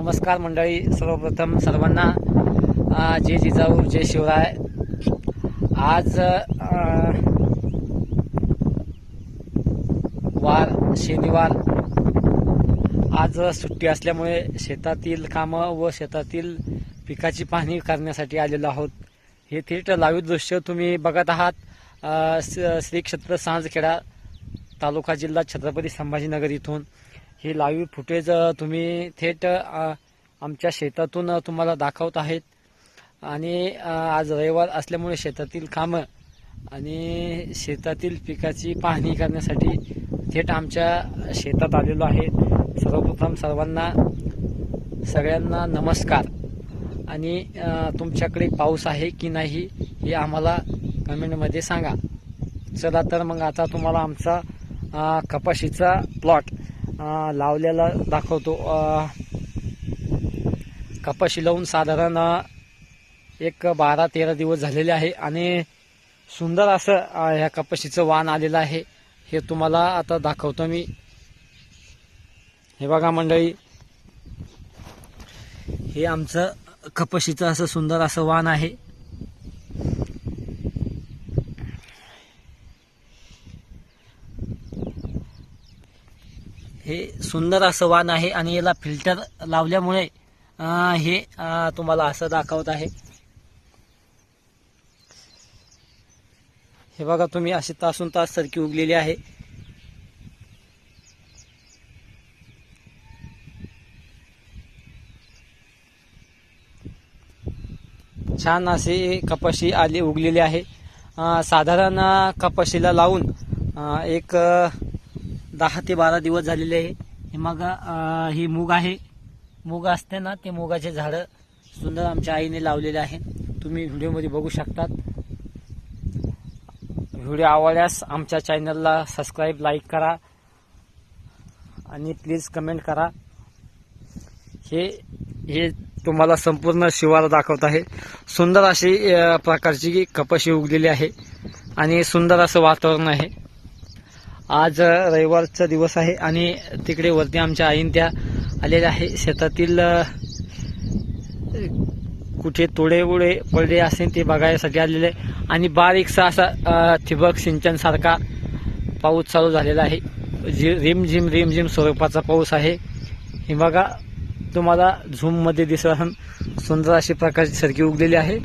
नमस्कार मंडळी, सर्वप्रथम सर्वांना जय जिजाऊ जय शिवराय। आज वार शनिवार, आज सुट्टी असल्यामुळे शेतातील कामं व शेतातील पिकाची पाहणी करण्यासाठी आलेलो आहोत। हे थेट लाईव्ह दृश्य तुम्ही बघत आहात श्री क्षेत्र सांजखेडा, तालुका जिल्हा छत्रपती संभाजीनगर इथून। हे लाईव्ह फुटेज तुम्ही थेट आमच्या शेतातून तुम्हाला दाखवत आहेत। आणि आज रविवार असल्यामुळे शेतातील कामं आणि शेतातील पिकाची पाहणी करण्यासाठी थेट आमच्या शेतात आलेलो आहे। सर्वप्रथम सगळ्यांना नमस्कार। आणि तुमच्याकडे पाऊस आहे की नाही हे आम्हाला कमेंटमध्ये सांगा। चला तर मग आता तुम्हाला आमचा कपाशीचा प्लॉट लावलेला दाखवतो। कपाशी लावून साधारण एक 12-13 दिवस झालेले आहे आणि सुंदर असं ह्या कपाशीचं वाण आलेलं आहे। हे तुम्हाला आता दाखवतो मी। हे बघा मंडळी, हे आमचं कपाशीचं असं सुंदर असं वाण आहे। हे सुंदर असं वाण आहे आणि याला फिल्टर लावल्यामुळे हे तुम्हाला असं दाखवत आहे। हे बघा तुम्ही, अशी तासून तास सरकी उगलेली आहे। छान अशी कपाशी आली उगलेली आहे। साधारण कपाशीला लावून एक 10 ते 12 दिवस झालेले आहे। हे मग ही मूग आहे, मूग असते ना, ते मुगाचे झाडं सुंदर आमच्या आईने लावलेले आहे। तुम्ही व्हिडिओमध्ये बघू शकतात। व्हिडिओ आवडल्यास आमच्या चॅनलला सबस्क्राईब, लाईक करा आणि प्लीज कमेंट करा। हे तुम्हाला संपूर्ण शिवार दाखवत आहे। सुंदर अशी प्रकारची कपाशी उगलेली आहे आणि सुंदर असं वातावरण आहे। आज रविवारचा दिवस आहे आणि तिकडे वरती आमच्या आईन त्या आलेल्या आहे। शेतातील कुठे तोडे उडे पडले असेल ते बघायसाठी आलेले आणि बारीकसा असा ठिबक सिंचन सारखा पाऊस चालू झालेला आहे। रिमझिम स्वरूपाचा पाऊस आहे। हे बघा तुम्हाला झूम मध्ये दिसत सुंदर अशी प्रकारची सरकी उगलेली आहे।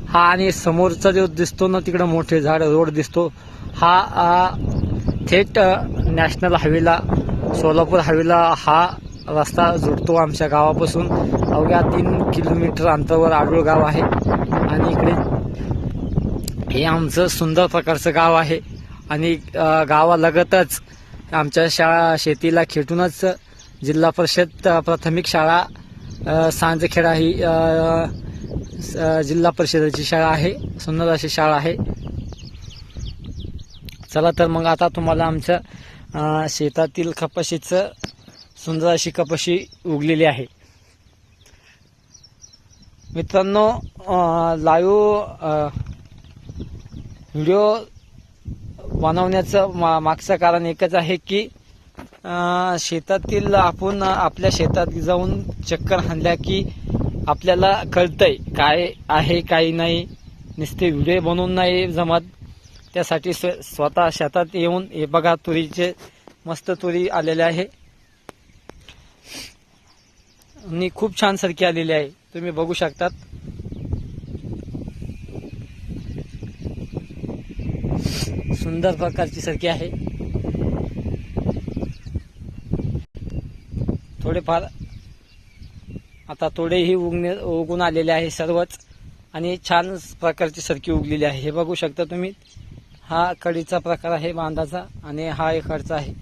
हा आणि समोरचा जो दिसतो ना, तिकडे मोठे झाड रोड दिसतो, हा थेट नॅशनल हायवेला, सोलापूर हायवेला हा रस्ता जोडतो। आमच्या गावापासून अवघ्या 3 किलोमीटर अंतरावर आडूळ गाव आहे आणि इकडे हे आमचं सुंदर प्रकारचं गाव आहे। आणि गावालगतच आमच्या शेतीला खेटूनच जिल्हा परिषद प्राथमिक शाळा सांजखेडा ही जिल्हा परिषदेची शाळा आहे। सुंदर अशी शाळा आहे। चला तर मग आता तुम्हाला आमच्या शेतातील कपाशीचं सुंदर अशी कपाशी उगलेली आहे। मित्रांनो, लाईव्ह व्हिडिओ बनवण्याचं मागचं कारण एकच आहे की शेतातील आपण आपल्या शेतात जाऊन चक्कर हाणल्या की आपल्याला कळतंय काय आहे काय नाही। नुसते व्हिडिओ बनवून नाही जमत, त्यासाठी स्वतः शेतात येऊन हे बघा, तुरीचे मस्त तुरी आलेले आहे आणि खूप छान सरकी आलेली आहे। तुम्ही बघू शकतात। सुंदर प्रकारची सरकी आहे। थोडेफार आता तोडेही उगून आलेले आहे सर्वच आणि छान प्रकारची सरकी उगलेली आहे। हे बघू शकता तुम्ही। हा कडीचा प्रकार आहे बांधाचा आणि हा इकडचा आहे।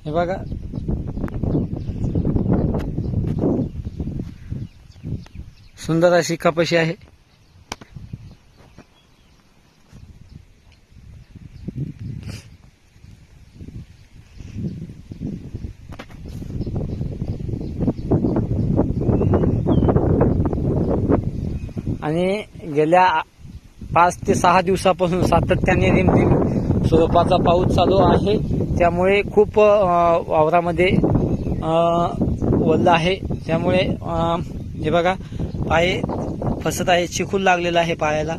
हे बघा सुंदर अशी कपाशी आहे। आणि गेल्या 5 ते 6 दिवसापासून सातत्याने रिमझिम स्वरूपाचा पाऊस चालू आहे. त्यामुळे खूप वावरामध्ये ओलं आहे. त्यामुळे हे बघा पाय फसत आहे, चिखल लागलेला आहे पायाला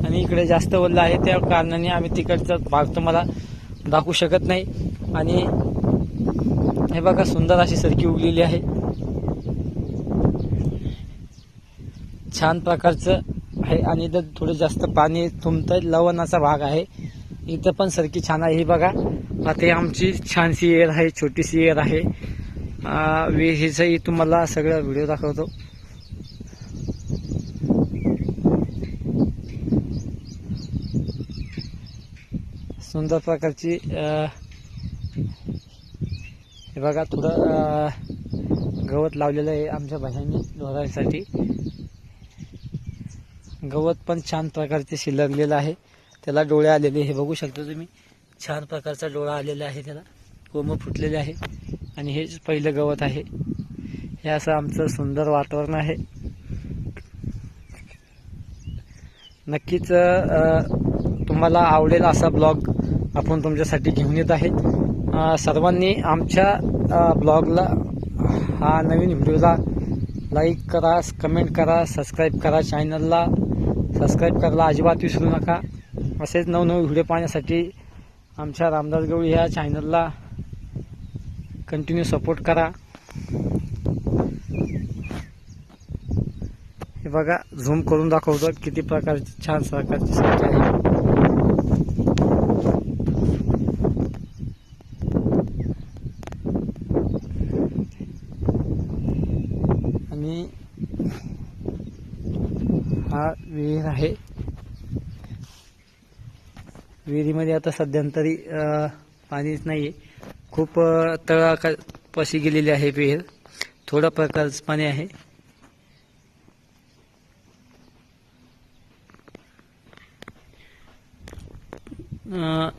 आणि इकडे जास्त ओलं आहे. त्या कारणाने आम्ही तिकडचा भाग तुम्हाला दाखवू शकत नाही. आणि हे बघा सुंदर अशी सरकी उगलेली आहे. छान प्रकारचं आहे आणि इथं थोडं जास्त पाणी तुंबतंय, लवणाचा भाग आहे. इथं पण सरकी छान आहे. ही बघा आता ही आमची छानशी एअर आहे, छोटीशी एअर आहे. विहिरीचंही तुम्हाला सगळं व्हिडिओ दाखवतो. सुंदर प्रकारची हे बघा थोडं गवत लावलेलं आहे आमच्या भाज्यांनी ढोरासाठी. गवत पण छान प्रकारचे शिलगलेलं आहे. त्याला डोळे आलेले हे बघू शकता तुम्ही. छान प्रकारचा डोळा आलेला आहे, त्याला कोंब फुटलेले आहे. आणि हेच पहिलं गवत आहे. हे असं आमचं सुंदर वातावरण आहे. नक्कीच तुम्हाला आवडेल असा ब्लॉग आपण तुमच्यासाठी घेऊन येत आहे. सर्वांनी आमच्या ब्लॉगला हा नवीन व्हिडिओला लाईक करा, कमेंट करा, सबस्क्राईब करा. चॅनलला सबस्क्राईब करायला अजिबात विसरू नका. असेच नवनवीन व्हिडिओ पाहण्यासाठी आमच्या रामदास गवळी ह्या चॅनलला कंटिन्यू सपोर्ट करा. हे बघा झूम करून दाखवतो किती प्रकारची छान प्रकारची सरकी आहे. आणि हा विहीर आहे. विहिरीमध्ये आता सध्यांतरी पाणीच नाहीये. खूप तळापाशी गेलेली आहे विहीर. थोडा प्रकारचं पाणी आहे.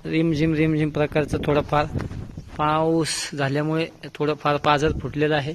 रिमझिम प्रकारचं थोडंफार पाऊस झाल्यामुळे थोडंफार पाझर फुटलेलं आहे.